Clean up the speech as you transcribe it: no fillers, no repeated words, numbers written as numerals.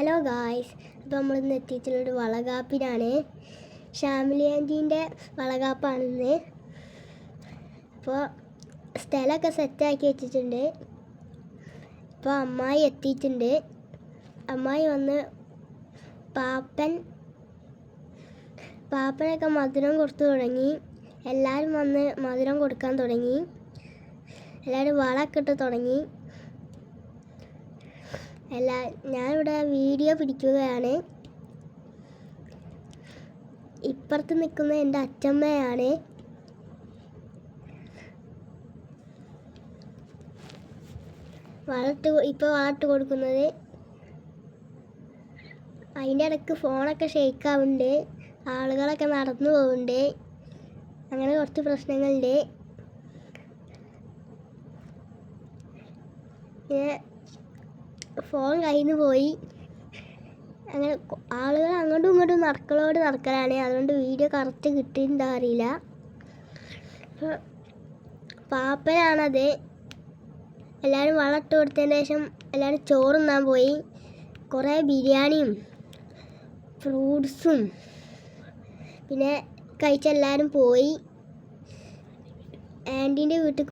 Hello guys, അപ്പോൾ നമ്മളിന്ന് എത്തിയിട്ടുള്ളൊരു വളകാപ്പിനാണ്. ഷാമിലി ആൻറ്റീൻ്റെ വളകാപ്പാണിന്ന്. അപ്പോൾ സ്ഥലമൊക്കെ സെറ്റാക്കി വെച്ചിട്ടുണ്ട്. ഇപ്പോൾ അമ്മായി എത്തിയിട്ടുണ്ട്. അമ്മായി വന്ന് പാപ്പനൊക്കെ മധുരം കൊടുത്തു തുടങ്ങി. എല്ലാവരും വന്ന് മധുരം കൊടുക്കാൻ തുടങ്ങി. എല്ലാവരും വളമൊക്കെ ഇട്ട് തുടങ്ങി. ഞാനിവിടെ വീഡിയോ പിടിക്കുകയാണ്. ഇപ്പുറത്ത് നിൽക്കുന്ന എൻ്റെ അച്ഛമ്മയാണ്. വളമിട്ട് കൊടുക്കുന്നത്. അതിൻ്റെ ഇടയ്ക്ക് ഫോണൊക്കെ ഷെയ്ക്കാവുന്നുണ്ട്. ആളുകളൊക്കെ നടന്നു പോകുന്നുണ്ട്. അങ്ങനെ കുറച്ച് പ്രശ്നങ്ങളുണ്ട്. ഫോൺ കയ്യിൽ നിന്ന് പോയി. അങ്ങനെ ആളുകൾ അങ്ങോട്ടും ഇങ്ങോട്ടും നടക്കലാണ്. അതുകൊണ്ട് വീഡിയോ കറക്റ്റ് കിട്ടിയിട്ടുണ്ടോ അറിയില്ല. പാപ്പനാണത്. എല്ലാവരും വളമിട്ട് കൊടുത്തതിന് ശേഷം എല്ലാവരും ചോറുണ്ണാൻ പോയി. കുറേ ബിരിയാണിയും ഫ്രൂട്ട്സും പിന്നെ കഴിച്ചെല്ലാവരും പോയി. ആൻറ്റീൻ്റെ വീട്ടിൽ